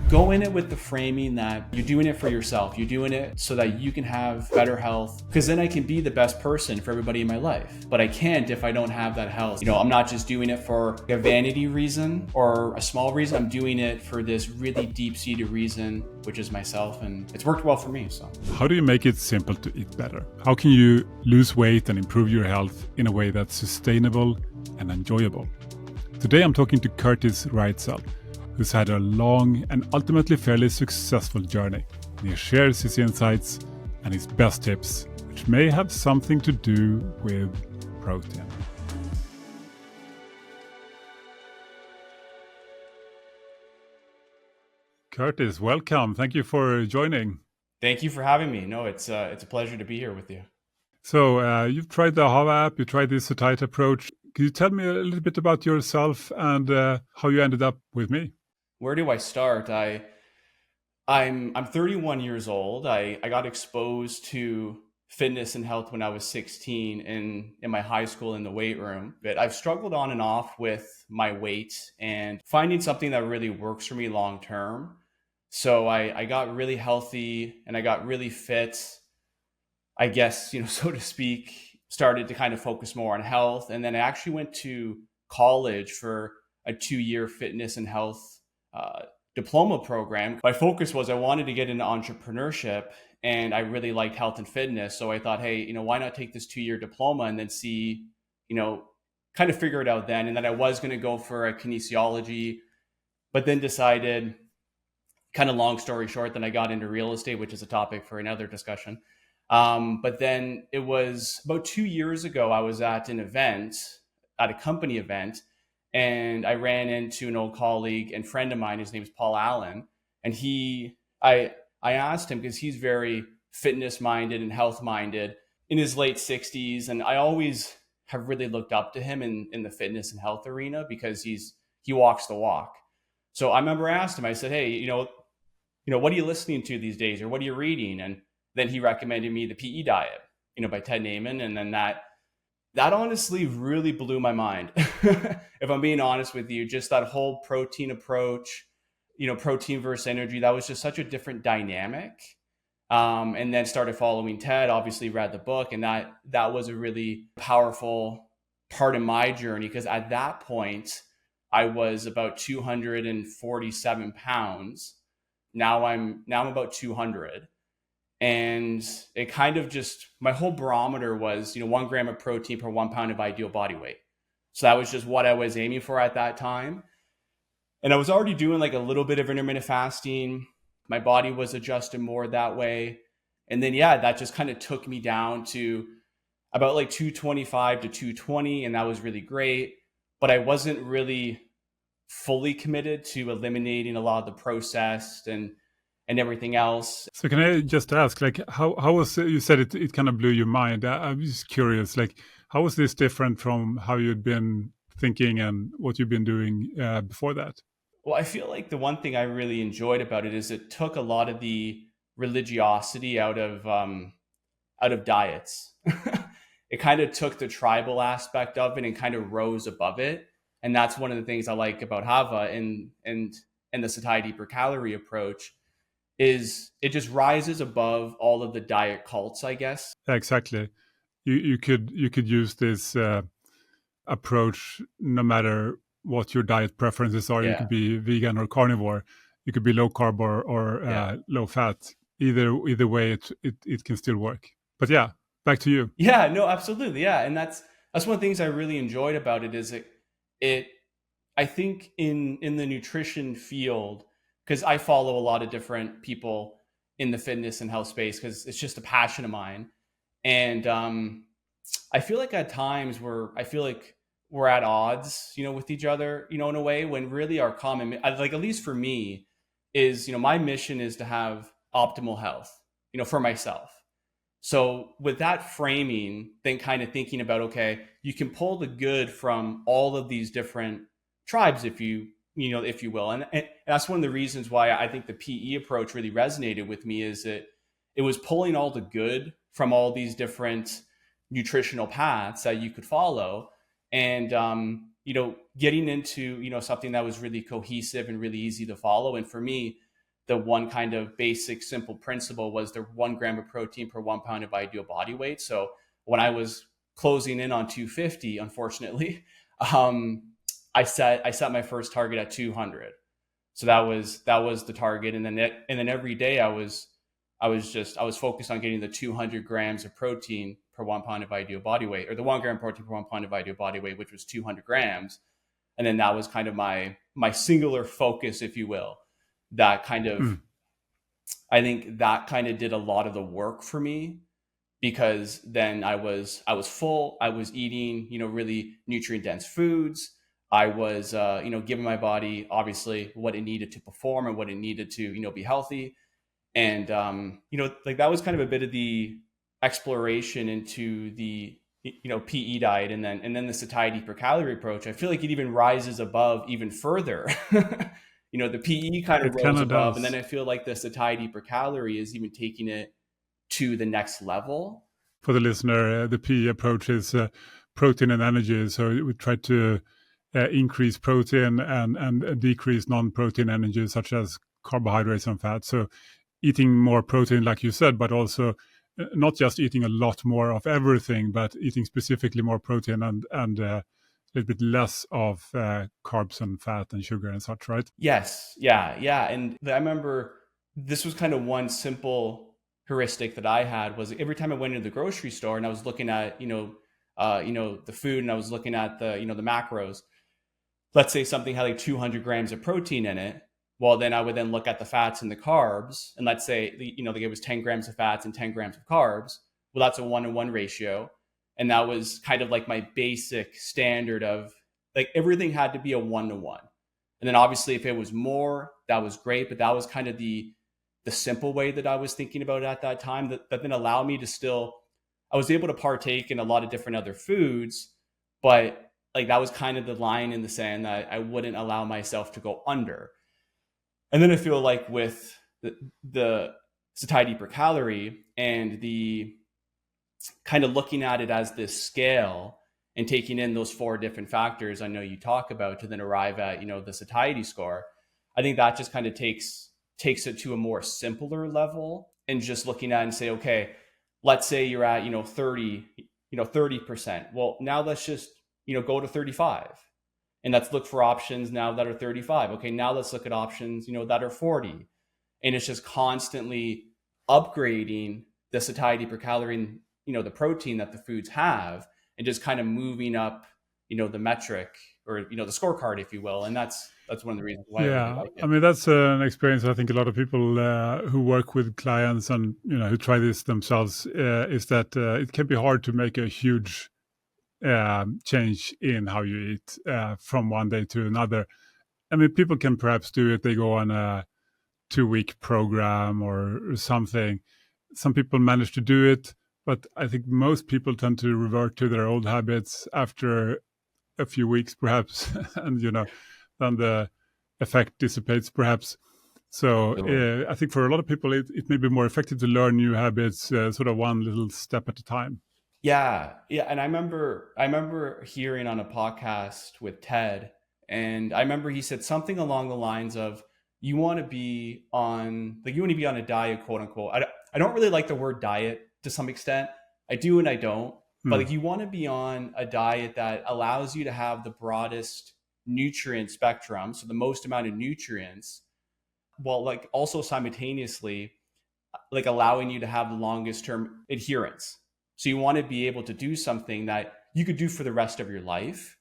Go in it with the framing that you're doing it for yourself. You're doing it so that you can have better health, because then I can be the best person for everybody in my life. But I can't if I don't have that health. I'm not just doing it for a vanity reason or a small reason. I'm doing it for this really deep-seated reason, which is myself, and it's worked well for me. So how do you make it simple to eat better? How can you lose weight and improve your health in a way that's sustainable and enjoyable? Today I'm talking to Kurtis Reitzel, who's had a long and ultimately fairly successful journey. And he shares his insights and his best tips, which may have something to do with protein. Kurtis, welcome. Thank you for joining. thank you for having me. No, it's a pleasure to be here with you. So you've tried the Hava app, you tried the satiety approach. Can you tell me a little bit about yourself and how you ended up with me? Where do I start? I'm 31 years old. I got exposed to fitness and health when I was 16 in my high school in the weight room. But I've struggled on and off with my weight and finding something that really works for me long term. So I got really healthy and I got really fit, I guess, so to speak, started to kind of focus more on health. And then I actually went to college for a 2-year fitness and health diploma program. My focus was I wanted to get into entrepreneurship and I really liked health and fitness. So I thought, hey, why not take this 2-year diploma and then see, kind of figure it out then. And then I was going to go for a kinesiology, but then decided, kind of long story short, then I got into real estate, which is a topic for another discussion. But then it was about 2 years ago, I was at a company event, and I ran into an old colleague and friend of mine. His name is Paul Allen. And I asked him, because he's very fitness minded and health minded in his late 60s. And I always have really looked up to him in the fitness and health arena because he walks the walk. So I remember I asked him, I said, hey, what are you listening to these days, or what are you reading? And then he recommended me the PE diet, by Ted Naiman. And then that honestly really blew my mind. If I'm being honest with you, just that whole protein approach, protein versus energy, that was just such a different dynamic. And then started following Ted, obviously read the book, and that was a really powerful part of my journey, because at that point I was about 247 pounds. Now I'm about 200. And it kind of just, my whole barometer was, 1 gram of protein per 1 pound of ideal body weight. So that was just what I was aiming for at that time. And I was already doing like a little bit of intermittent fasting. My body was adjusted more that way. And then, that just kind of took me down to about like 225 to 220. And that was really great. But I wasn't really fully committed to eliminating a lot of the processed and everything else. So can I just ask, like, how was it, you said it kind of blew your mind. I'm just curious, like, how was this different from how you'd been thinking and what you've been doing before that? Well, I feel like the one thing I really enjoyed about it is it took a lot of the religiosity out of diets. It kind of took the tribal aspect of it and kind of rose above it. And that's one of the things I like about Hava and the satiety per calorie approach, is it just rises above all of the diet cults, I guess. Exactly. You could use this approach no matter what your diet preferences are. You could be vegan or carnivore. You could be low carb or low fat. Either way, it can still work. But back to you. Yeah, no, absolutely. Yeah. And that's one of the things I really enjoyed about it, is it I think in the nutrition field, because I follow a lot of different people in the fitness and health space, because it's just a passion of mine. And I feel like at times we're at odds, with each other, in a way, when really our common, like, at least for me, is, my mission is to have optimal health, for myself. So with that framing, then kind of thinking about, okay, you can pull the good from all of these different tribes, if you will. And that's one of the reasons why I think the PE approach really resonated with me, is that it was pulling all the good from all these different nutritional paths that you could follow, and getting into something that was really cohesive and really easy to follow. And for me, the one kind of basic simple principle was the 1 gram of protein per 1 pound of ideal body weight. So when I was closing in on 250, unfortunately, um, I set my first target at 200. So that was the target, and then every day I was focused on getting the 200 grams of protein per 1 pound of ideal body weight, or the 1 gram protein per 1 pound of ideal body weight, which was 200 grams. And then that was kind of my singular focus, if you will. That kind of Mm. I think that kind of did a lot of the work for me, because then I was full. I was eating, really nutrient dense foods. I was, giving my body obviously what it needed to perform and what it needed to, be healthy. And, like that was kind of a bit of the exploration into the, PE diet, and then the satiety per calorie approach. I feel like it even rises above even further. The PE kind of It kind rose of above, and then does. I feel like the satiety per calorie is even taking it to the next level. For the listener, the PE approach is protein and energy. So we try to increase protein and decrease non-protein energy, such as carbohydrates and fat. So eating more protein, like you said, but also not just eating a lot more of everything, but eating specifically more protein and a little bit less of carbs and fat and sugar and such, right? Yes, yeah, yeah. And I remember this was kind of one simple heuristic that I had, was every time I went into the grocery store and I was looking at, the food, and I was looking at the macros. Let's say something had like 200 grams of protein in it. Well, then I would then look at the fats and the carbs, and let's say, like it was 10 grams of fats and 10 grams of carbs. Well, that's a 1-to-1 ratio. And that was kind of like my basic standard of, like, everything had to be a 1-to-1. And then obviously if it was more, that was great. But that was kind of the simple way that I was thinking about it at that time, that then allowed me to still, I was able to partake in a lot of different other foods, but like that was kind of the line in the sand that I wouldn't allow myself to go under. And then I feel like with the satiety per calorie and the kind of looking at it as this scale and taking in those four different factors I know you talk about to then arrive at, the satiety score, I think that just kind of takes it to a more simpler level, and just looking at it and say, okay, let's say you're at, 30%. Well, now let's just, go to 35. And let's look for options now that are 35. Okay, now let's look at options, that are 40. And it's just constantly upgrading the satiety per calorie and, the protein that the foods have, and just kind of moving up, the metric, or, the scorecard, if you will. And that's one of the reasons why I really Yeah, like I it. mean that's an experience I think a lot of people who work with clients and who try this themselves is that it can be hard to make a huge change in how you eat from one day to another. I mean, people can perhaps do it. They go on a 2-week program or something. Some people manage to do it, but I think most people tend to revert to their old habits after a few weeks, perhaps, and then the effect dissipates, perhaps. So Absolutely. I think for a lot of people, it may be more effective to learn new habits, sort of one little step at a time. Yeah, yeah, and I remember hearing on a podcast with Ted, and I remember he said something along the lines of, you want to be on a diet, quote unquote. I don't really like the word diet to some extent. I do and I don't. But Hmm. like, you want to be on a diet that allows you to have the broadest nutrient spectrum, so the most amount of nutrients, while like also simultaneously like allowing you to have the longest term adherence. So you want to be able to do something that you could do for the rest of your life.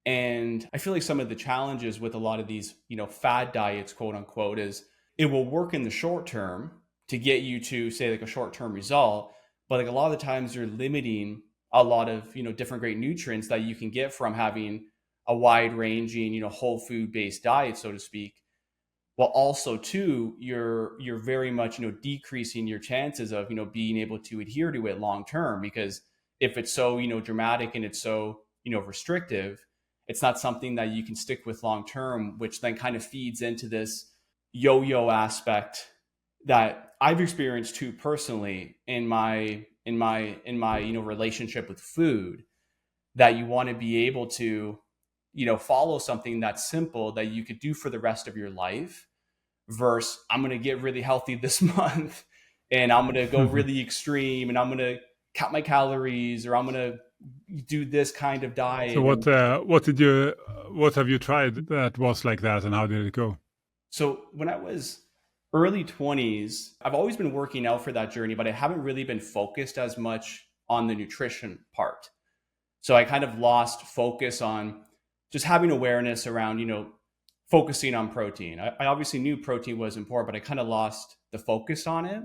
And I feel like some of the challenges with a lot of these, fad diets, quote unquote, is it will work in the short term to get you to, say, like a short term result. But like a lot of the times you're limiting a lot of, different great nutrients that you can get from having a wide ranging, whole food based diet, so to speak. While also too, you're very much, decreasing your chances of, being able to adhere to it long term, because if it's so, dramatic and it's so, restrictive, it's not something that you can stick with long term, which then kind of feeds into this yo-yo aspect that I've experienced too personally in my relationship with food, that you want to be able to, follow something that's simple that you could do for the rest of your life, versus I'm going to get really healthy this month and I'm going to go really extreme and I'm going to count my calories or I'm going to do this kind of So diet. And what have you tried that was like that, and how did it go? so when I was early 20s, I've always been working out for that journey, but I haven't really been focused as much on the nutrition part. So I kind of lost focus on just having awareness around, focusing on protein. I obviously knew protein was important, but I kind of lost the focus on it.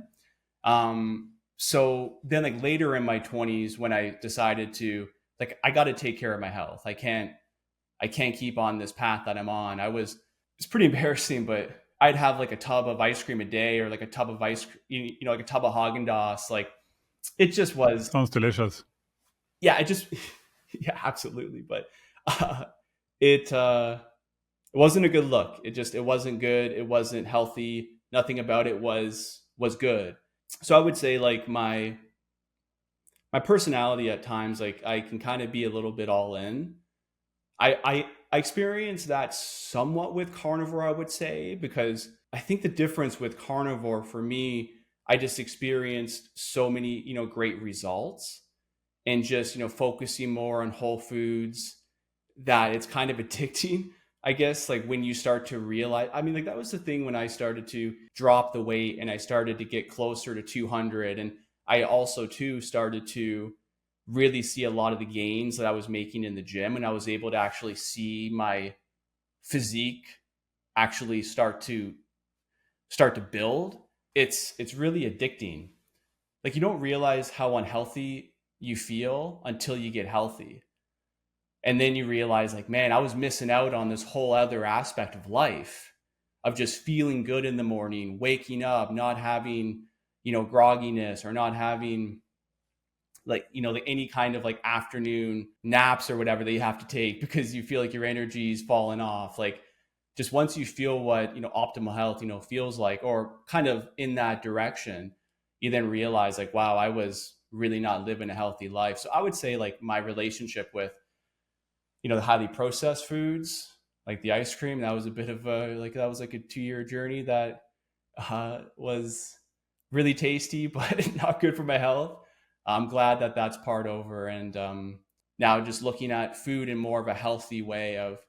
So then like later in my 20s, when I decided to like, I got to take care of my health. I can't keep on this path that I'm on. It's pretty embarrassing, but I'd have like a tub of ice cream a day or like a tub of ice cream, like a tub of Haagen-Dazs. Like it just was, Sounds delicious. yeah, it just, yeah, absolutely. But uh, it wasn't a good look. It wasn't good. It wasn't healthy. Nothing about it was good. So I would say like my personality at times, like I can kind of be a little bit all in. I experienced that somewhat with carnivore, I would say, because I think the difference with carnivore for me, I just experienced so many, great results and just, focusing more on whole foods that it's kind of addicting. I guess like when you start to realize, I mean, like that was the thing when I started to drop the weight and I started to get closer to 200. And I also too started to really see a lot of the gains that I was making in the gym. And I was able to actually see my physique actually start to build. It's really addicting. Like you don't realize how unhealthy you feel until you get healthy. And then you realize like, man, I was missing out on this whole other aspect of life of just feeling good in the morning, waking up, not having, grogginess or not having like, like any kind of like afternoon naps or whatever that you have to take because you feel like your energy's falling off. Like just once you feel what, optimal health, feels like, or kind of in that direction, you then realize like, wow, I was really not living a healthy life. So I would say like my relationship with, the highly processed foods, like the ice cream, that was a bit of that was like a 2-year journey that was really tasty, but not good for my health. I'm glad that that's part over. And now just looking at food in more of a healthy way of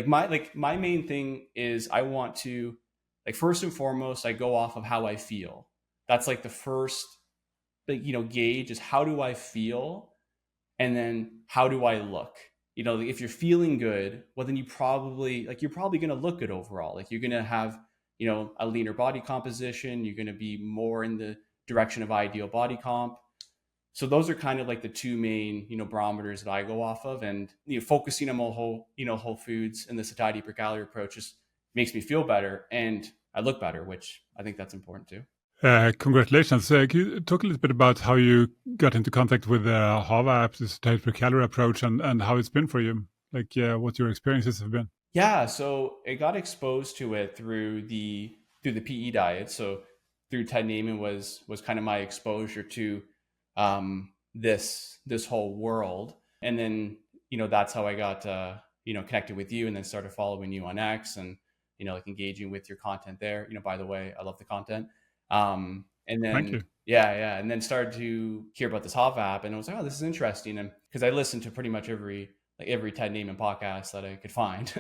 my main thing is I want to like first and foremost, I go off of how I feel. That's like the first like, gauge is how do I feel? And then how do I look? If you're feeling good, well then you're probably going to look good overall. Like you're going to have, a leaner body composition, you're going to be more in the direction of ideal body comp. So those are kind of like the two main, barometers that I go off of. And focusing on whole foods and the satiety per calorie approach just makes me feel better and I look better, which I think that's important too. Congratulations. Can you talk a little bit about how you got into contact with the Hava app, this type per calorie approach, and how it's been for you? Like, what your experiences have been? Yeah, so I got exposed to it through the PE diet. So through Ted Naiman was kind of my exposure to this whole world, and then that's how I got connected with you, and then started following you on X, and like engaging with your content there. By the way, I love the content. And Thank then you. yeah, and then started to hear about this Hava app, and I was like, oh, this is interesting, and because I listened to pretty much every Ted Naiman podcast that I could find.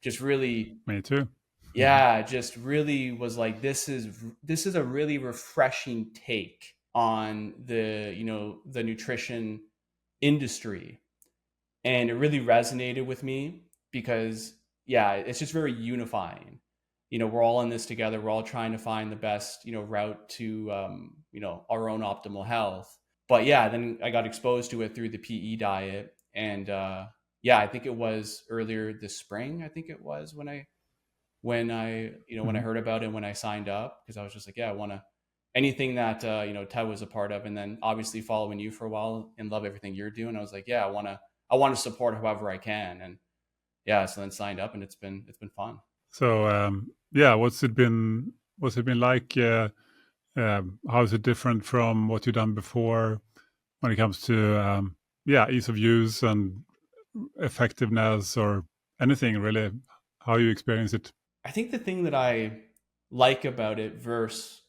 Just really, Me too. yeah, just really was like, this is a really refreshing take on the nutrition industry, and it really resonated with me because yeah, it's just very unifying. We're all in this together. We're all trying to find the best route to our own optimal health. But yeah, then I got exposed to it through the PE diet, and yeah, I think it was earlier this spring. I think it was when I Mhm. heard about it, when I signed up, because I was just like, yeah, I want to anything that Ted was a part of, and then obviously following you for a while and love everything you're doing. I was like, yeah, I want to support however I can, and yeah, so then signed up, and it's been fun. So, yeah, what's it been? What's it been like? How is it different from what you've done before when it comes to yeah, ease of use and effectiveness or anything really? How you experience it? I think the thing that I like about it versus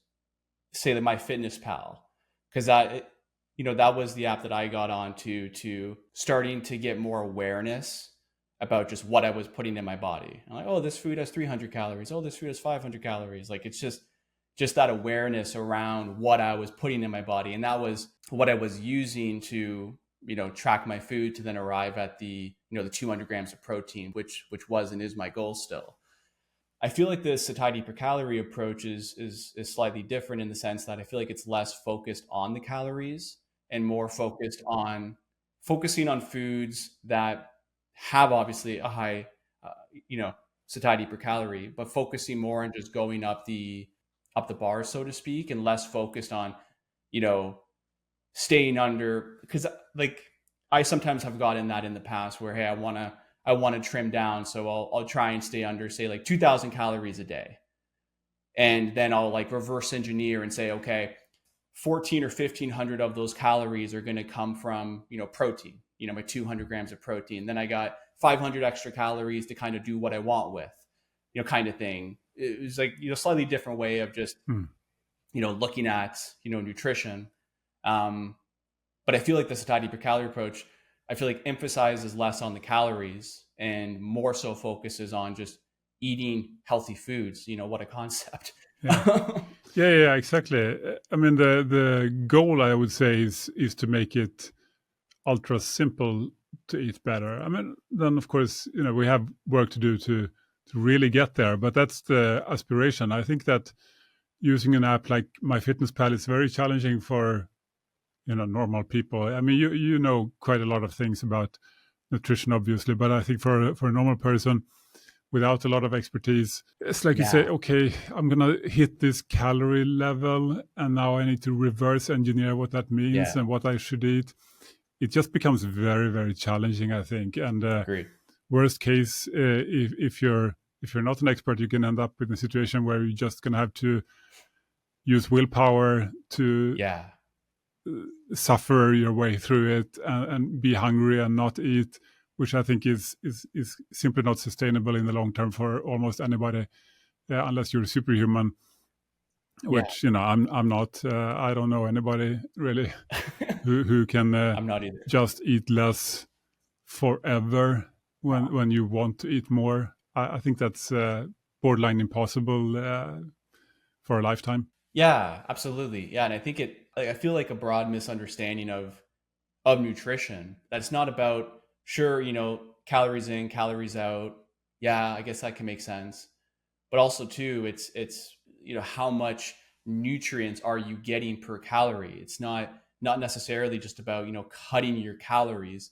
say that my fitness pal, because that was the app that I got onto to starting to get more awareness about just what I was putting in my body. I'm like, oh, this food has 300 calories. Oh, this food has 500 calories. Like it's just that awareness around what I was putting in my body, and that was what I was using to track my food to then arrive at the 200 grams of protein, which was and is my goal still. I feel like the satiety per calorie approach is slightly different in the sense that I feel like it's less focused on the calories and more focusing on foods that have obviously a high, uh, you know, satiety per calorie, but focusing more on just going up the bar, so to speak, and less focused on, you know, staying under. Because like I sometimes have gotten that in the past where, hey, I want to trim down, so I'll try and stay under, say, like 2,000 calories a day, and then I'll like reverse engineer and say, okay, 14 or 1,500 of those calories are going to come from protein, my 200 grams of protein. Then I got 500 extra calories to kind of do what I want with, kind of thing. It was like slightly different way of just Mm. looking at nutrition. Um, but I feel like the satiety per calorie approach, I feel like emphasizes less on the calories and more so focuses on just eating healthy foods. What a concept. Yeah. Yeah, exactly. I mean, the goal, I would say, is to make it ultra simple to eat better. I mean, then of course, we have work to do to really get there, but that's the aspiration. I think that using an app like MyFitnessPal is very challenging for normal people. I mean, you know quite a lot of things about nutrition, obviously, but I think for a normal person without a lot of expertise, it's like you say, Yeah, okay, I'm gonna hit this calorie level, and now I need to reverse engineer what that means yeah, and what I should eat. It just becomes very, very challenging, I think. And agreed. worst case, if you're not an expert, you can end up in a situation where you're just gonna have to use willpower to Yeah, suffer your way through it, and be hungry and not eat, which I think is simply not sustainable in the long term for almost anybody, unless you're a superhuman, yeah. which I'm not. I don't know anybody really who can I'm not either. just eat less forever when you want to eat more. I think that's borderline impossible for a lifetime. Yeah, absolutely. Yeah, and I think I feel like a broad misunderstanding of nutrition. That's not about, sure, calories in, calories out. Yeah, I guess that can make sense. But also too, it's how much nutrients are you getting per calorie? It's not necessarily just about, cutting your calories.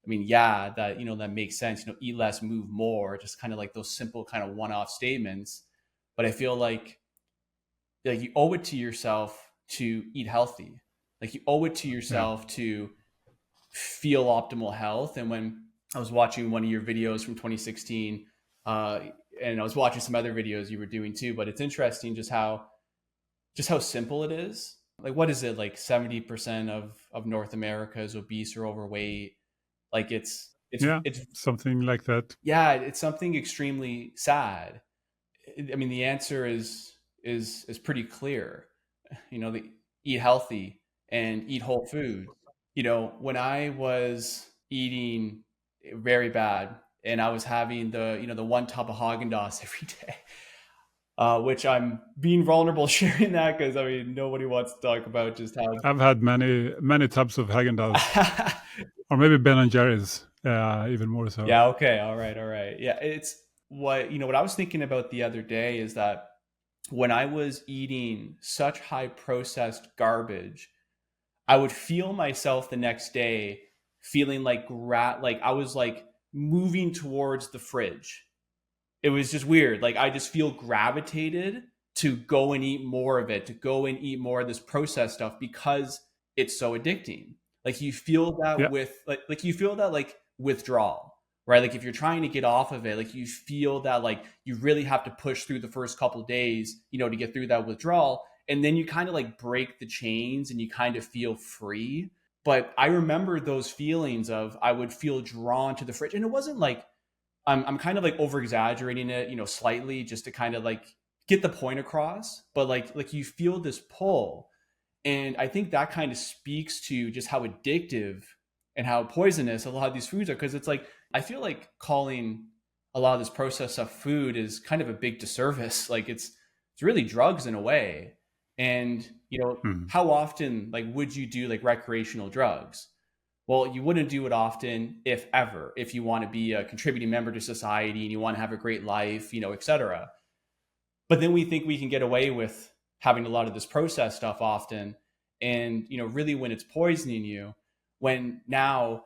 I mean, yeah, that makes sense. Eat less, move more, just kind of like those simple kind of one-off statements. But I feel like you owe it to yourself to eat healthy. Like you owe it to Yeah, yourself to feel optimal health. And when I was watching one of your videos from 2016, uh, and I was watching some other videos you were doing too, but it's interesting just how simple it is. Like, what is it? Like 70% of North America is obese or overweight. Like yeah, something like that. yeah, it's something extremely sad. I mean, the answer is pretty clear. The eat healthy and eat whole food. When I was eating very bad and I was having the one tub of Haagen-Dazs every day, which I'm being vulnerable sharing that because I mean nobody wants to talk about just how. I've had many tubs of Haagen-Dazs, or maybe Ben and Jerry's, even more so. Yeah. Okay. All right. All right. Yeah. It's what I was thinking about the other day is that when I was eating such high processed garbage, I would feel myself the next day feeling like I was like moving towards the fridge. It was just weird. Like I just feel gravitated to go and eat more of it, to go and eat more of this processed stuff because it's so addicting. Like you feel that Yeah, with like you feel that like withdrawal, right? Like if you're trying to get off of it, like you feel that like you really have to push through the first couple of days, to get through that withdrawal, and then you kind of like break the chains and you kind of feel free. But I remember those feelings of I would feel drawn to the fridge, and it wasn't like I'm kind of like over exaggerating it, slightly just to kind of like get the point across. But like you feel this pull, and I think that kind of speaks to just how addictive and how poisonous a lot of these foods are. Because it's like I feel like calling a lot of this processed stuff food is kind of a big disservice. Like it's really drugs in a way. And Mm. how often like would you do like recreational drugs? Well, you wouldn't do it often, if ever, if you want to be a contributing member to society and you want to have a great life, etc. But then we think we can get away with having a lot of this processed stuff often. And, really when it's poisoning you, when now,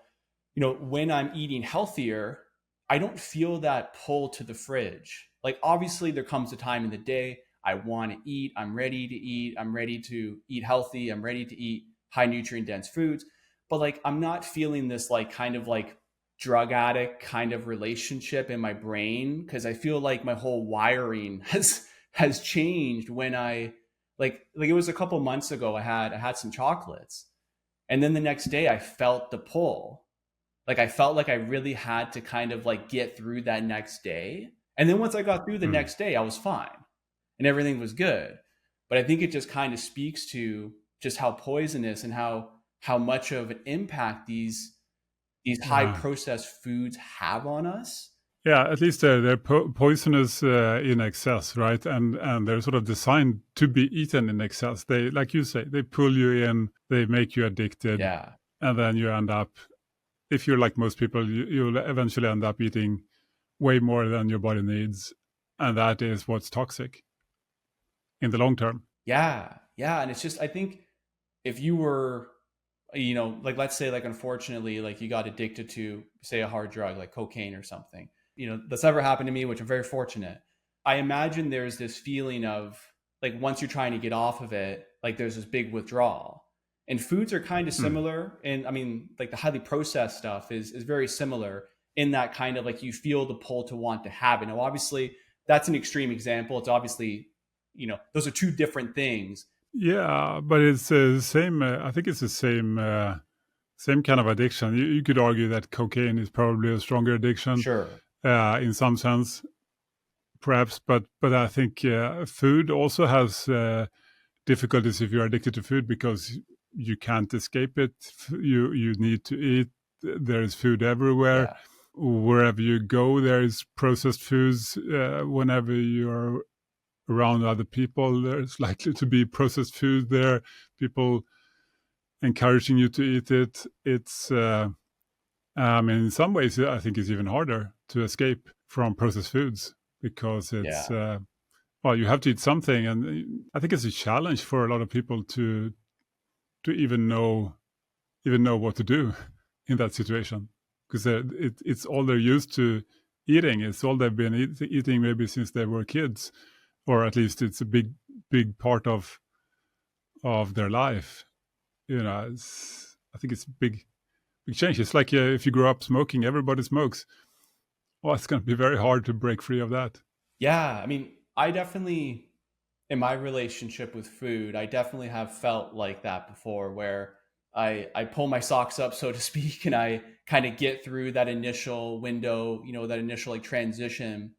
when I'm eating healthier, I don't feel that pull to the fridge. Like, obviously, there comes a time in the day I want to eat, I'm ready to eat, I'm ready to eat healthy, I'm ready to eat high nutrient dense foods. But like, I'm not feeling this like kind of like drug addict kind of relationship in my brain, because I feel like my whole wiring has changed when I like it was a couple months ago I had some chocolates, and then the next day I felt the pull. Like I felt like I really had to kind of like get through that next day. And then once I got through the Mm. next day, I was fine and everything was good. But I think it just kind of speaks to just how poisonous and how much of an impact these high Yeah. processed foods have on us. Yeah, at least they're poisonous in excess, right? And they're sort of designed to be eaten in excess. They, like you say, they pull you in, they make you addicted, Yeah. and then you end up, if you're like most people, you'll eventually end up eating way more than your body needs, and that is what's toxic in the long term. Yeah. Yeah. And it's just, I think if you were, like let's say like unfortunately, like you got addicted to say a hard drug like cocaine or something, that's never happened to me, which I'm very fortunate. I imagine there's this feeling of like once you're trying to get off of it, like there's this big withdrawal. And foods are kind of Mm. similar. And I mean, like the highly processed stuff is very similar in that kind of like you feel the pull to want to have it. Now, obviously, that's an extreme example. It's obviously, those are two different things. Yeah, but it's the same. I think it's the same kind of addiction. You could argue that cocaine is probably a stronger addiction Sure. in some sense, perhaps. But I think food also has difficulties if you're addicted to food because you can't escape it. You need to eat. There is food everywhere. Yeah. Wherever you go, there is processed foods. Whenever you're around other people, there's likely to be processed food there. People encouraging you to eat it. It's in some ways, I think it's even harder to escape from processed foods because it's Yeah. well, you have to eat something, and I think it's a challenge for a lot of people to even know what to do in that situation because it's all they're used to eating. It's all they've been eating maybe since they were kids, or at least it's a big part of their life. I think it's a big change. It's like if you grow up smoking, everybody smokes. Well, it's going to be very hard to break free of that. Yeah. I mean, I definitely, in my relationship with food, I definitely have felt like that before where I pull my socks up, so to speak, and I kind of get through that initial window, that initial like transition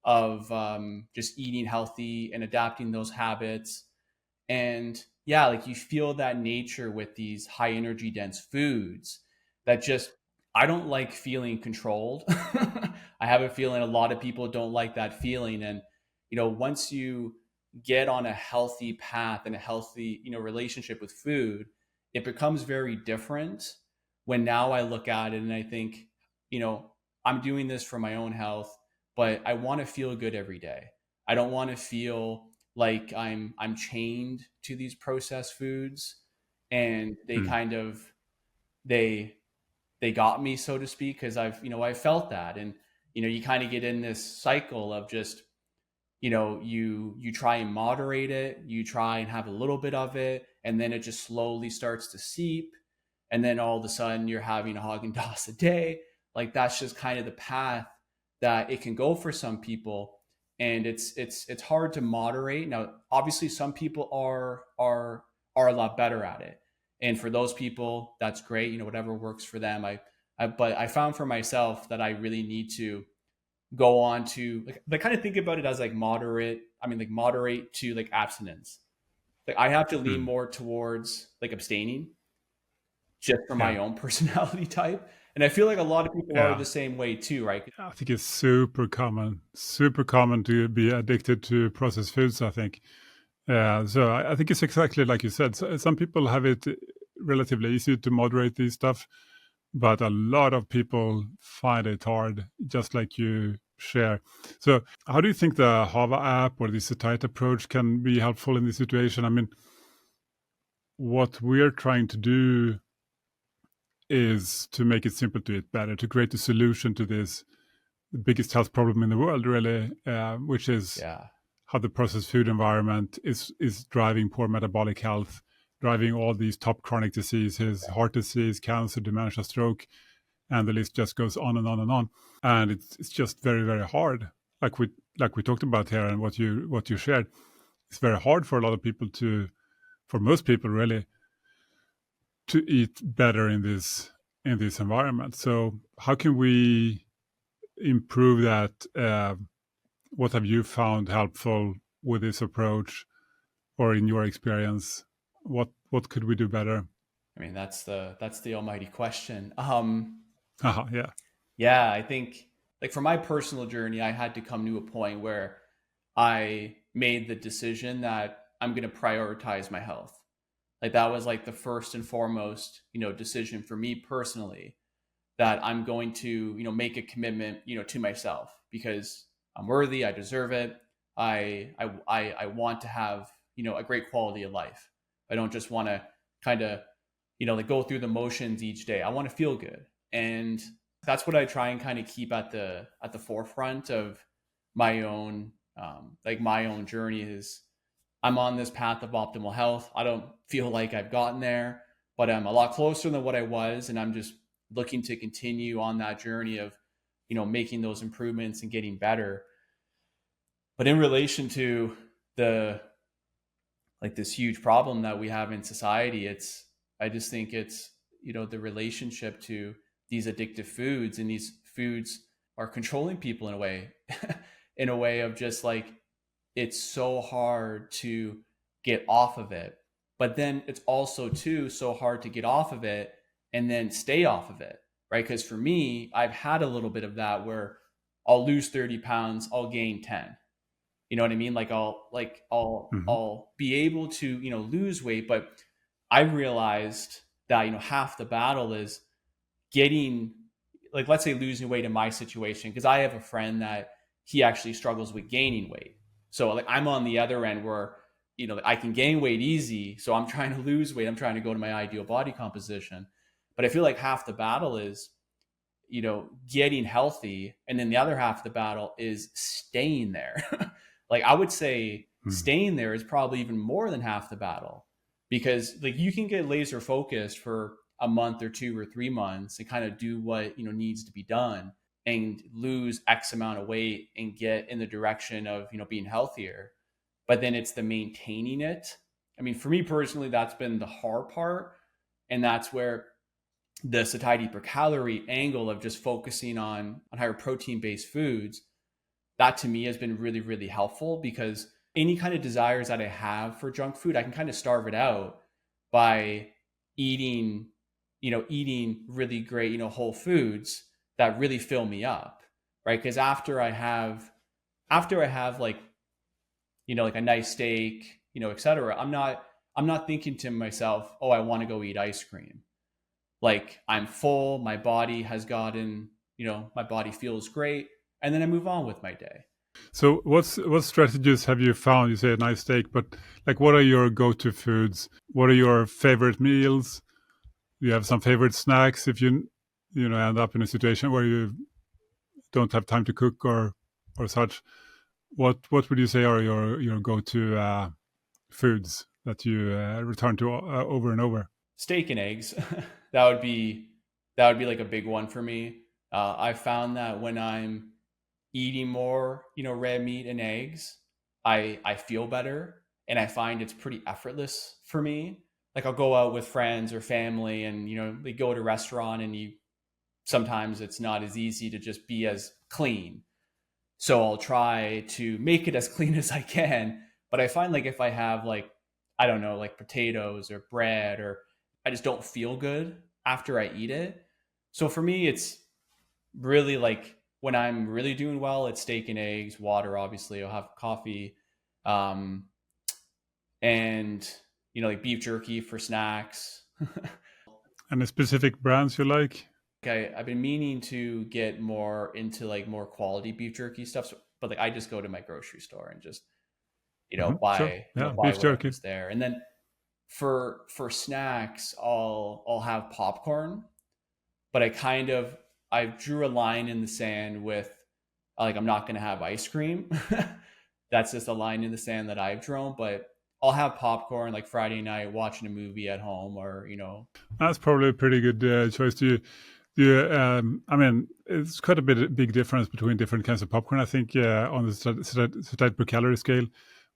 of just eating healthy and adapting those habits. And yeah, like you feel that nature with these high energy dense foods that just, I don't like feeling controlled. I have a feeling a lot of people don't like that feeling. And, once you get on a healthy path and a healthy, relationship with food, it becomes very different when now I look at it and I think, you know, I'm doing this for my own health, but I want to feel good every day. I don't want to feel like I'm chained to these processed foods, and they Mm. kind of they they got me, so to speak, because I felt that. And you kind of get in this cycle of just, you try and moderate it, you try and have a little bit of it, and then it just slowly starts to seep, and then all of a sudden you're having a Haagen-Dazs a day. Like that's just kind of the path that it can go for some people. And it's hard to moderate. Now obviously some people are a lot better at it, and for those people that's great, whatever works for them. But I found for myself that I really need to go on to like, I kind of think about it as like moderate. I mean, like moderate to like abstinence. Like I have to lean Mm. more towards like abstaining just for Yeah. my own personality type. And I feel like a lot of people are Yeah. the same way too, right? I think it's super common to be addicted to processed foods. I think. So I think it's exactly like you said. So some people have it relatively easy to moderate these stuff, but a lot of people find it hard, just like you share. So, how do you think the Hava app or the satiety approach can be helpful in this situation? I mean, what we're trying to do is to make it simple to eat better, to create a solution to this the biggest health problem in the world, really, which is Yeah. how the processed food environment is driving poor metabolic health, driving all these top chronic diseases, heart disease, cancer, dementia, stroke, and the list just goes on and on and on. And it's just very hard, like we talked about here, and what you shared. It's very hard for a lot of people for most people really, to eat better in this environment. So how can we improve that? What have you found helpful with this approach, or in your experience, what could we do better? I mean, that's the almighty question. Haha, yeah. Yeah, I think like for my personal journey, I had to come to a point where I made the decision that I'm going to prioritize my health. Like that was like the first and foremost, decision for me personally, that I'm going to, make a commitment, to myself because I'm worthy, I deserve it. I want to have, a great quality of life. I don't just want to kind of, like go through the motions each day. I want to feel good. And that's what I try and kind of keep at the forefront of my own my own journey is I'm on this path of optimal health. I don't feel like I've gotten there, but I'm a lot closer than what I was. And I'm just looking to continue on that journey of, making those improvements and getting better. But in relation to the, like this huge problem that we have in society, I just think it's, the relationship to these addictive foods, and these foods are controlling people in a way, in a way of just like, it's so hard to get off of it. But then it's also too so hard to get off of it and then stay off of it, right? Because for me, I've had a little bit of that where I'll lose 30 pounds, I'll gain 10. You know what I mean? Like Hmm. I'll be able to, lose weight, but I realized that, half the battle is getting, like, let's say losing weight in my situation, because I have a friend that he actually struggles with gaining weight. So like I'm on the other end where, I can gain weight easy. So I'm trying to lose weight. I'm trying to go to my ideal body composition. But I feel like half the battle is, getting healthy. And then the other half of the battle is staying there. Like I would say Hmm. staying there is probably even more than half the battle, because like you can get laser focused for a month or 2 or 3 months and kind of do what, needs to be done and lose X amount of weight and get in the direction of, being healthier. But then it's the maintaining it. I mean, for me personally, that's been the hard part. And that's where the satiety per calorie angle of just focusing on higher protein based foods, that to me has been really, really helpful, because any kind of desires that I have for junk food, I can kind of starve it out by eating, eating really great, whole foods that really fill me up. Right. Because after I have like, like a nice steak, etc., I'm not thinking to myself, oh, I want to go eat ice cream. Like I'm full, my body has gotten, my body feels great, and then I move on with my day. So what strategies have you found? You say a nice steak, but like what are your go-to foods? What are your favorite meals? Do you have some favorite snacks if you end up in a situation where you don't have time to cook or such? What would you say are your go-to foods that you return to over and over? Steak and eggs, that would be that would be like a big one for me. I found that when I'm eating more, red meat and eggs, I feel better, and I find it's pretty effortless for me. Like I'll go out with friends or family, and they go to a restaurant, and you sometimes it's not as easy to just be as clean. So I'll try to make it as clean as I can. But I find like if I have like, I don't know, like potatoes or bread, or I just don't feel good after I eat it. So for me, it's really like when I'm really doing well, it's steak and eggs, water, obviously. I'll have coffee, um, and, like beef jerky for snacks. Any specific brands you like? I've been meaning to get more into like more quality beef jerky stuff, but like I just go to my grocery store and just Sure. Yeah, buy beef jerky. whatever's there. And then for snacks, I'll have popcorn, but I drew a line in the sand with like I'm not going to have ice cream. That's just a line in the sand that I've drawn, but I'll have popcorn like Friday night watching a movie at home, or That's probably a pretty good choice. I mean, it's quite a big difference between different kinds of popcorn. I think on the satiety per calorie scale,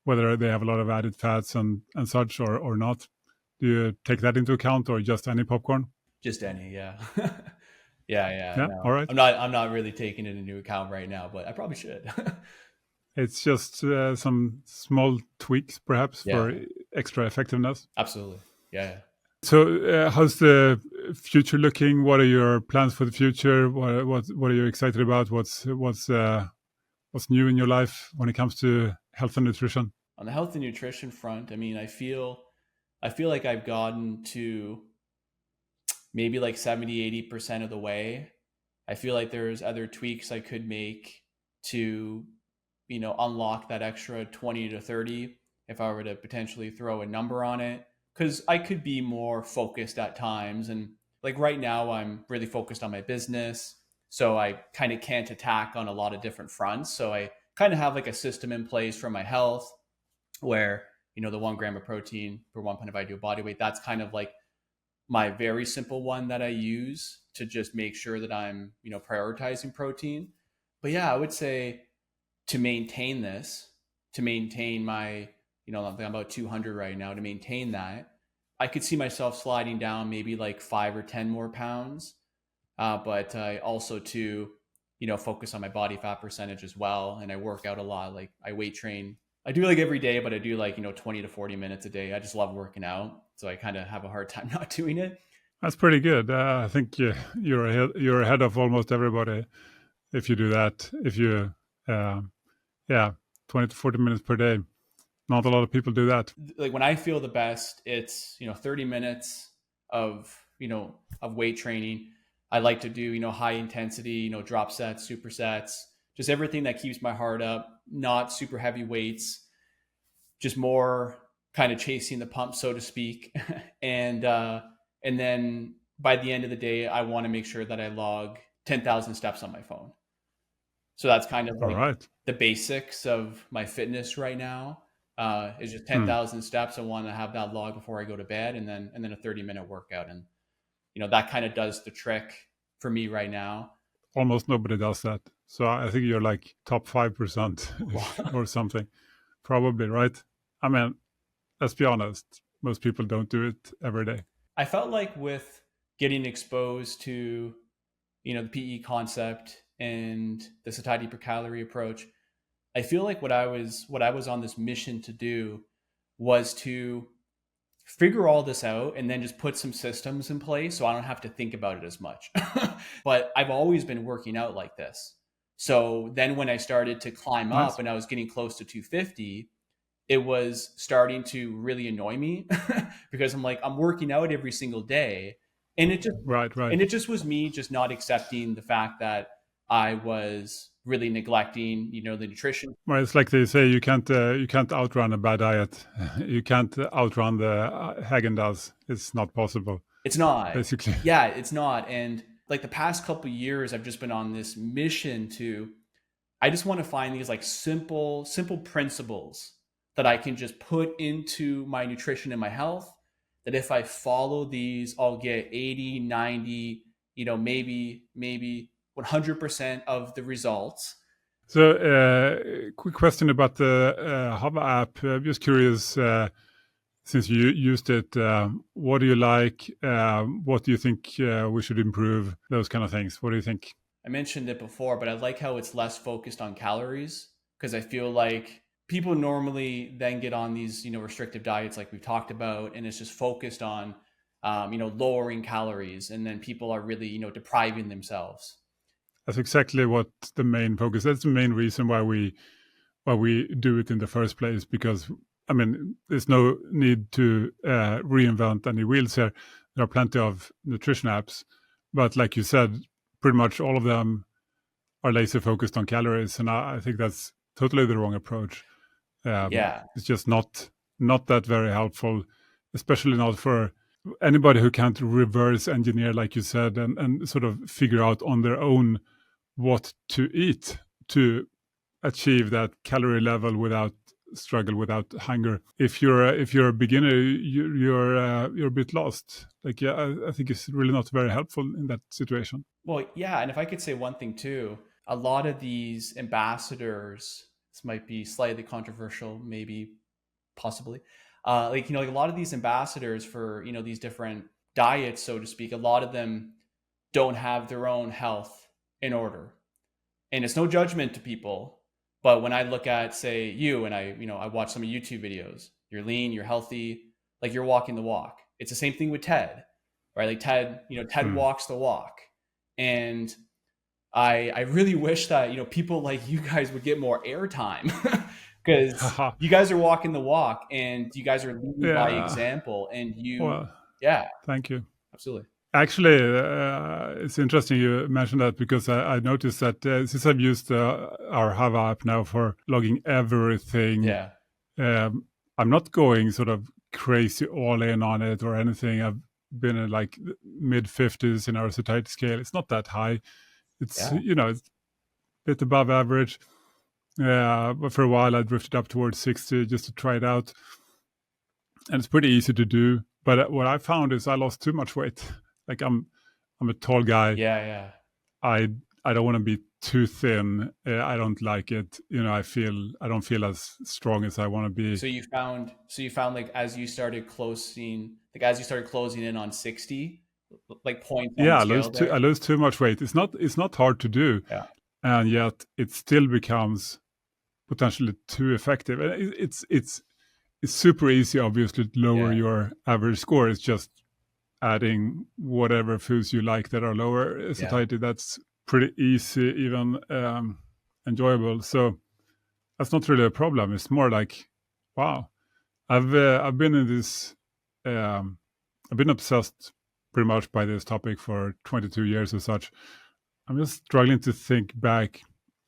whether they have a lot of added fats and such or not. Do you take that into account, or just any popcorn? just any, yeah. Yeah, Yeah, all no. right. I'm not really taking it into account right now, but I probably should. It's just some small tweaks, perhaps, for Yeah, extra effectiveness. absolutely. Yeah. So, how's the future looking? What are your plans for the future? What are you excited about? What's new in your life when it comes to health and nutrition? On the health and nutrition front, I mean, I feel like I've gotten to maybe like 70-80% of the way. I feel like there's other tweaks I could make to, unlock that extra 20 to 30 if I were to potentially throw a number on it. Because I could be more focused at times. And like right now, I'm really focused on my business. So I kind of can't attack on a lot of different fronts. So I kind of have like a system in place for my health where, the 1 gram of protein per 1 pound of ideal body weight, that's kind of like my very simple one that I use to just make sure that I'm, prioritizing protein. But yeah, I would say to maintain this, to maintain my, I'm about 200 right now, to maintain that, I could see myself sliding down maybe like 5 or 10 more pounds. But I also to, focus on my body fat percentage as well. And I work out a lot. Like I weight train. I do like every day, but I do like, 20 to 40 minutes a day. I just love working out. So I kind of have a hard time not doing it. That's pretty good. I think you're ahead of almost everybody if you do that. If you, uh, yeah, 20 to 40 minutes per day. Not a lot of people do that. Like when I feel the best, it's 30 minutes of of weight training. I like to do high intensity, drop sets, supersets, just everything that keeps my heart up. Not super heavy weights, just more kind of chasing the pump, so to speak. And then by the end of the day, I want to make sure that I log 10,000 steps on my phone. So that's kind of All like right. the basics of my fitness right now. Is just Hmm. 10,000 steps. I want to have that log before I go to bed, and then a 30-minute workout, and that kind of does the trick for me right now. Almost nobody does that. So I think you're like top 5% Well, or something. Probably, right? I mean, let's be honest. Most people don't do it every day. I felt like with getting exposed to the PE concept and the satiety per calorie approach, I feel like what I was on this mission to do was to figure all this out and then just put some systems in place so I don't have to think about it as much. But I've always been working out like this. So then when I started to climb up Nice. and I was getting close to 250, it was starting to really annoy me because I'm like, I'm working out every single day. And it just Right, right. and it just was me just not accepting the fact that I was really neglecting, the nutrition. Well, it's like they say, you can't outrun a bad diet. You can't outrun the Häagen-Dazs. It's not possible, It's not. basically. Yeah, it's not. And like the past couple of years, I've just been on this mission to, I just want to find these like simple principles that I can just put into my nutrition and my health. That if I follow these, I'll get 80, 90, maybe 100% of the results. So, quick question about the Hava app. I'm just curious, since you used it, what do you like? What do you think we should improve? Those kind of things. What do you think? I mentioned it before, but I like how it's less focused on calories because I feel like people normally then get on these, restrictive diets like we've talked about, and it's just focused on, lowering calories, and then people are really, depriving themselves. That's exactly what the main focus. That's the main reason why we do it in the first place. Because I mean, there's no need to reinvent any wheels here. There are plenty of nutrition apps, but like you said, pretty much all of them are laser focused on calories, and I think that's totally the wrong approach. Yeah. It's just not that very helpful, especially not for anybody who can't reverse engineer, like you said, and sort of figure out on their own what to eat to achieve that calorie level without struggle, without hunger. If you're a beginner, you're a bit lost. Like, yeah, I think it's really not very helpful in that situation. Well, yeah, and if I could say one thing too, a lot of these ambassadors, this might be slightly controversial, maybe, possibly, like a lot of these ambassadors for these different diets, so to speak, a lot of them don't have their own health in order, and it's no judgment to people, but when I look at, say, you, and I watch some of YouTube videos, you're lean, you're healthy, like you're walking the walk. It's the same thing with Ted, right? Like Ted Mm. walks the walk, and I really wish that people like you guys would get more airtime because Haha. you guys are walking the walk and you guys are leading by Yeah. example, and Well, yeah, thank you. absolutely, Actually, it's interesting you mentioned that because I noticed that since I've used our Hava app now for logging everything, yeah, um, I'm not going sort of crazy all in on it or anything. I've been in like mid 50s in our satiety scale. It's not that high. It's, yeah, it's a bit above average. But for a while, I drifted up towards 60 just to try it out. And it's pretty easy to do. But what I found is I lost too much weight. Like I'm a tall guy. yeah, yeah. I I don't want to be too thin. I don't like it. I don't feel as strong as I want to be. So you found like as you started closing in on 60, like points on the Yeah, scale I there. lose too much weight. It's not hard to do, Yeah, and yet it still becomes potentially too effective. And it's super easy, obviously, to lower yeah, your average score. It's just adding whatever foods you like that are lower yeah, satiety. That's pretty easy, even enjoyable. So that's not really a problem. It's more like, wow, I've been in this. Um, I've been obsessed pretty much by this topic for 22 years or such. I'm just struggling to think back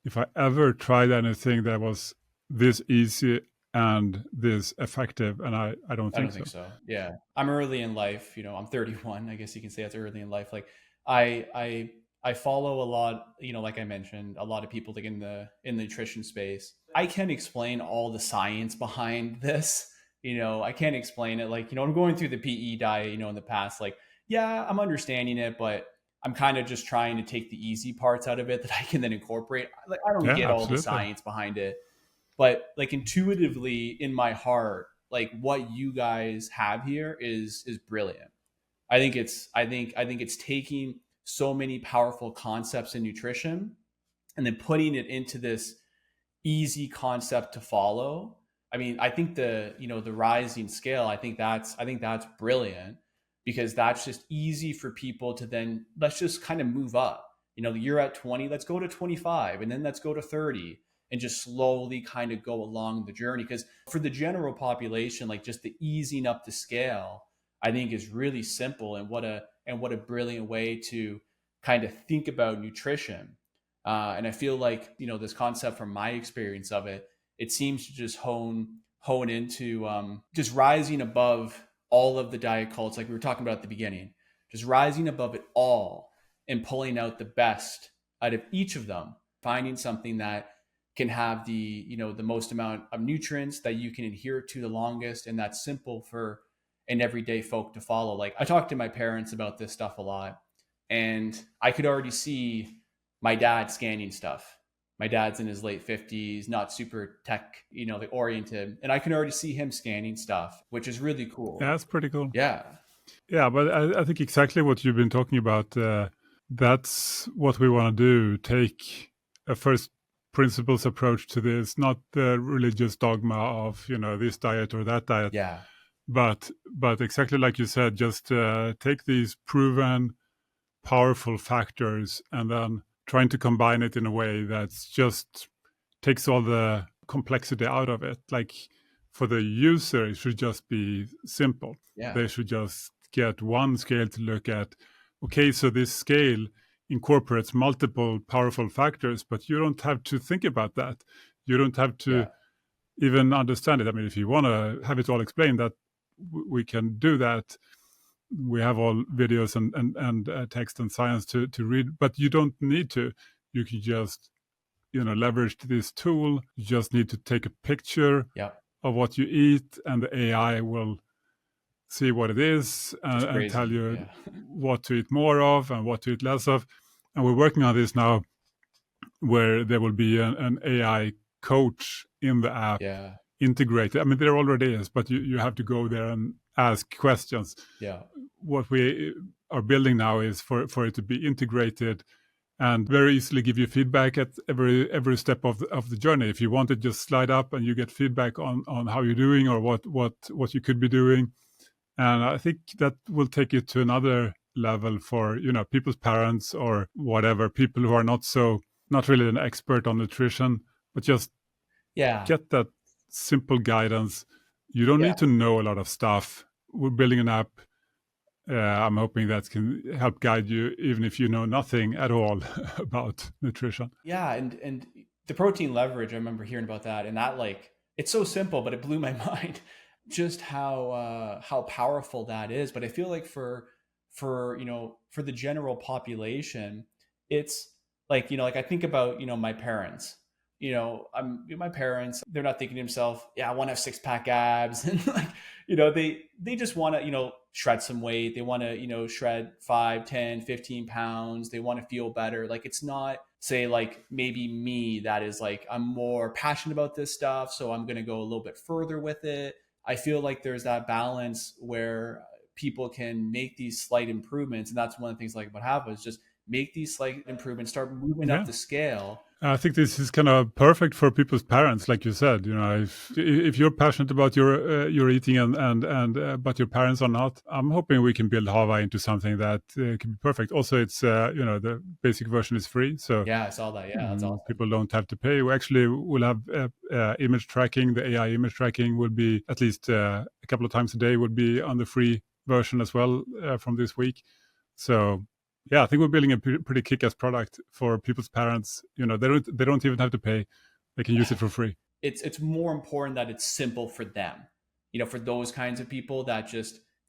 if I ever tried anything that was this easy and this effective, and I don't I don't think think so. so. Yeah. I'm early in life, I'm 31. I guess you can say that's early in life. Like I follow a lot, like I mentioned, a lot of people like in the nutrition space. I can't explain all the science behind this. I can't explain it. Like, I'm going through the PE diet, in the past, like, yeah, I'm understanding it, but I'm kind of just trying to take the easy parts out of it that I can then incorporate. Like, I don't Yeah, get all the absolutely. science behind it, but like intuitively in my heart, like what you guys have here is brilliant. I think it's taking so many powerful concepts in nutrition and then putting it into this easy concept to follow. I mean, I think the rising scale, I think that's brilliant because that's just easy for people to then, let's just kind of move up. You're at 20, let's go to 25, and then let's go to 30, and just slowly kind of go along the journey, because for the general population, like just the easing up the scale, I think is really simple, and what a brilliant way to kind of think about nutrition. And I feel like this concept, from my experience of it, it seems to just hone into just rising above all of the diet cults, like we were talking about at the beginning, just rising above it all and pulling out the best out of each of them, finding something that can have the most amount of nutrients that you can adhere to the longest, and that's simple for an everyday folk to follow. Like, I talk to my parents about this stuff a lot, and I could already see my dad scanning stuff. My dad's in his late 50s, not super tech, like oriented, and I can already see him scanning stuff, which is really cool. Yeah, that's pretty cool. Yeah. Yeah, but I think exactly what you've been talking about. That's what we want to do. Take a first principles approach to this, not the religious dogma of this diet or that diet, Yeah. but exactly like you said, just take these proven powerful factors and then trying to combine it in a way that's just takes all the complexity out of it. Like for the user, it should just be simple. Yeah. They should just get one scale to look at. Okay, so this scale incorporates multiple powerful factors, but you don't have to think about that. You don't have to Yeah. even understand it. I mean, if you want to have it all explained, that we can do that. We have all videos and text and science to read, but you don't need to. You can just leverage this tool. You just need to take a picture Yeah. of what you eat, and the AI will see what it is Which is and tell crazy. you Yeah. what to eat more of and what to eat less of. And we're working on this now, where there will be an AI coach in the app Yeah. integrated. I mean, there already is, but you have to go there and ask questions. Yeah. What we are building now is for it to be integrated and very easily give you feedback at every step of the journey. If you want to just slide up and you get feedback on how you're doing or what you could be doing. And I think that will take it to another level for people's parents or whatever, people who are not really an expert on nutrition, but just Yeah. get that simple guidance. You don't Yeah. need to know a lot of stuff. We're building an app. I'm hoping that can help guide you, even if you know nothing at all about nutrition. Yeah. And the protein leverage, I remember hearing about that, and that, like, it's so simple, but it blew my mind just how powerful that is. But I feel like for the general population, it's like, like I think about, my parents. My parents, they're not thinking to themselves, yeah, I want to have six pack abs, and like, they just want to, shred some weight. They want to, shred 5, 10, 15 pounds. They want to feel better. Like, it's not, say, like maybe me, that is like, I'm more passionate about this stuff, so I'm going to go a little bit further with it. I feel like there's that balance where people can make these slight improvements. And that's one of the things I like about Hava, is just make these slight improvements, start moving up Yeah. the scale. I think this is kind of perfect for people's parents, like you said. If you're passionate about your eating and but your parents are not, I'm hoping we can build Hava into something that can be perfect. Also, it's the basic version is free, so Yeah, I saw that. Yeah, that's awesome. people don't have to pay. We actually will have image tracking. The AI image tracking will be at least a couple of times a day. Would be on the free version as well from this week. So yeah, I think we're building a pretty kick-ass product for people's parents. They don't even have to pay; they can use it for free. It's more important that it's simple for them. For those kinds of people that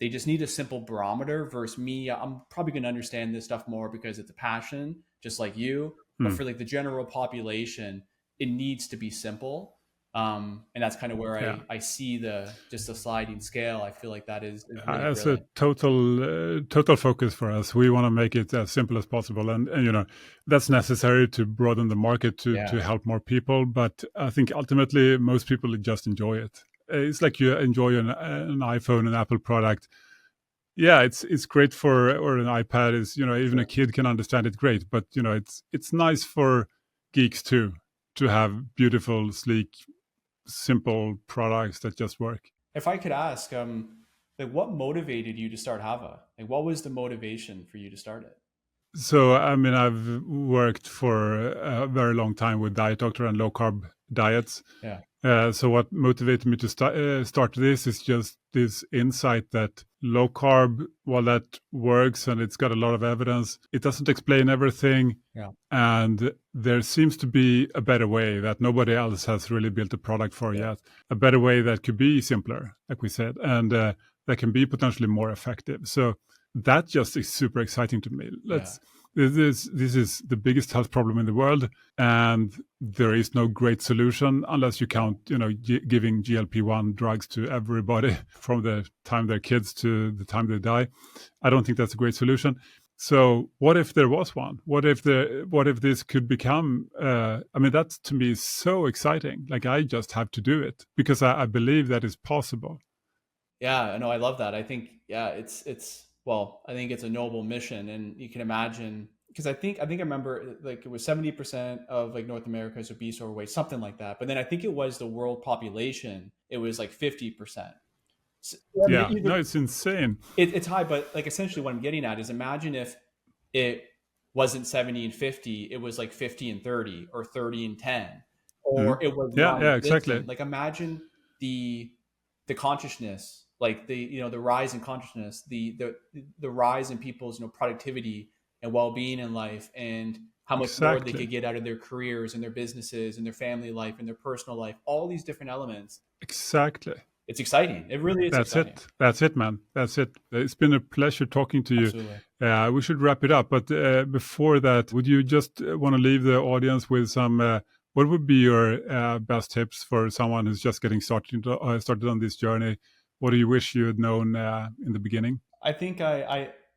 they just need a simple barometer, versus me. I'm probably going to understand this stuff more because it's a passion, just like you. But Hmm. for like the general population, it needs to be simple. And that's kind of where Yeah, I see the sliding scale. I feel like that is really as a brilliant. total focus for us, we want to make it as simple as possible, and that's necessary to broaden the market to Yeah. help more people. But I think ultimately, most people just enjoy it. It's like you enjoy an iPhone, an Apple product. Yeah, it's great for, or an iPad is, even a Sure. kid can understand it great. But it's nice for geeks too, to have beautiful, sleek, simple products that just work. If I could ask, like, what motivated you to start Hava? Like, what was the motivation for you to start it? So, I mean, I've worked for a very long time with diet doctor and low carb diets. Yeah. So, what motivated me to start this is just this insight that low carb, while that works and it's got a lot of evidence, it doesn't explain everything. Yeah. And there seems to be a better way that nobody else has really built a product for Yeah. yet. A better way that could be simpler, like we said, and that can be potentially more effective. So that just is super exciting to me. Yeah. This is the biggest health problem in the world, and there is no great solution unless you Yeah. count, giving GLP-1 drugs to everybody from the time they're kids to the time they die. I don't think that's a great solution. So what if there was one? What if this could become? I mean, that to me is so exciting. Like I just have to do it because I believe that is possible. Yeah, I love that. I think, yeah, it's well, I think it's a noble mission, and you can imagine. because I remember like it was 70% of like North America is obese or overweight, something like that. But then I think it was the world population, it was like 50%. So, I mean, Yeah, no, it's insane. it's high, but like essentially what I'm getting at is imagine if it wasn't 70 and 50, it was like 50 and 30 or 30 and 10, or Mm. it was Yeah, yeah, exactly. non-existent. Like imagine the consciousness, like the rise in consciousness, the rise in people's productivity and well-being in life, and how much more they Exactly. could get out of their careers and their businesses and their family life and their personal life, all these different elements. Exactly. It's exciting. It really is That's exciting. it. That's it, man. That's it. It's been a pleasure talking to you. Absolutely. We should wrap it up. But before that, would you just want to leave the audience with some, what would be your best tips for someone who's just getting started on this journey? What do you wish you had known in the beginning? I think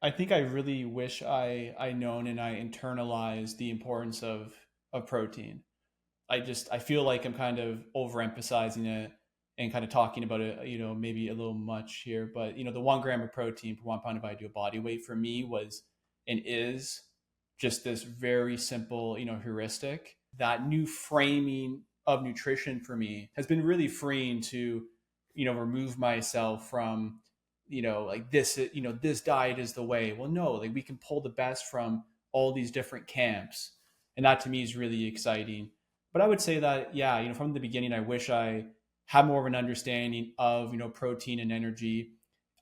I think I really wish I known and I internalized the importance of protein. I feel like I'm kind of overemphasizing it and kind of talking about it, maybe a little much here, but the 1 gram of protein per 1 pound of ideal body weight for me was and is just this very simple, heuristic. That new framing of nutrition for me has been really freeing to, remove myself from, like this, this diet is the way. Well, no, like we can pull the best from all these different camps. And that to me is really exciting. But I would say that, yeah, from the beginning, I wish I had more of an understanding of, protein and energy.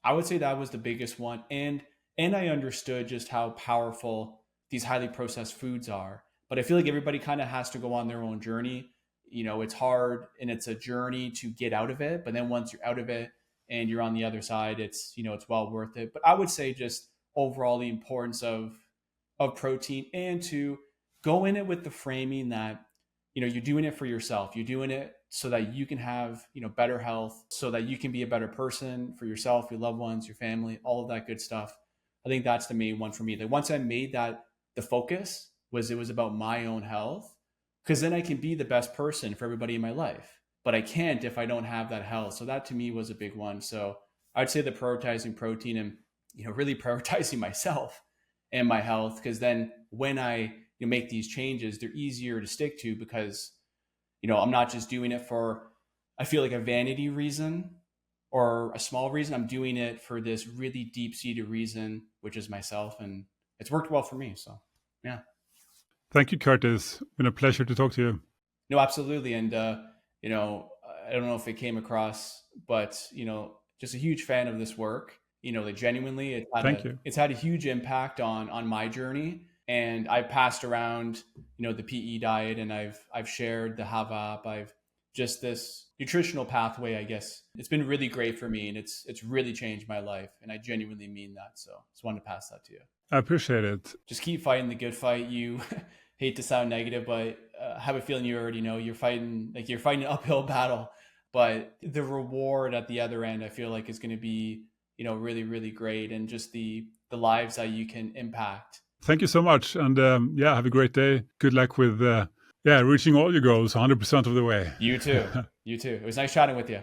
I would say that was the biggest one. And I understood just how powerful these highly processed foods are. But I feel like everybody kind of has to go on their own journey. It's hard and it's a journey to get out of it. But then once you're out of it and you're on the other side, it's well worth it. But I would say just overall the importance of protein, and to go in it with the framing that you're doing it for yourself. You're doing it so that you can have better health, so that you can be a better person for yourself, your loved ones, your family, all of that good stuff. I think that's the main one for me. Like once I made that the focus, was it was about my own health, because then I can be the best person for everybody in my life. But I can't if I don't have that health. So that to me was a big one. So I'd say the prioritizing protein and really prioritizing myself and my health, because then when I make these changes, they're easier to stick to, because I'm not just doing it for, I feel like, a vanity reason or a small reason. I'm doing it for this really deep seated reason, which is myself, and it's worked well for me. So yeah. Thank you, Curtis. Been a pleasure to talk to you. No, absolutely. And you know I don't know if it came across, but just a huge fan of this work. Like genuinely, Thank you. it's had a huge impact on my journey. And I've passed around the PE diet, and I've shared the Hava app. I've just this nutritional pathway, I guess. It's been really great for me, and it's really changed my life, and I genuinely mean that. So just wanted to pass that to you. I appreciate it. Just keep fighting the good fight. You hate to sound negative, but I have a feeling you already know you're fighting an uphill battle, but the reward at the other end, I feel like, is going to be really, really great, and just the lives that you can impact. Thank you so much. And yeah, have a great day. Good luck with reaching all your goals 100% of the way. You too. You too. It was nice chatting with you.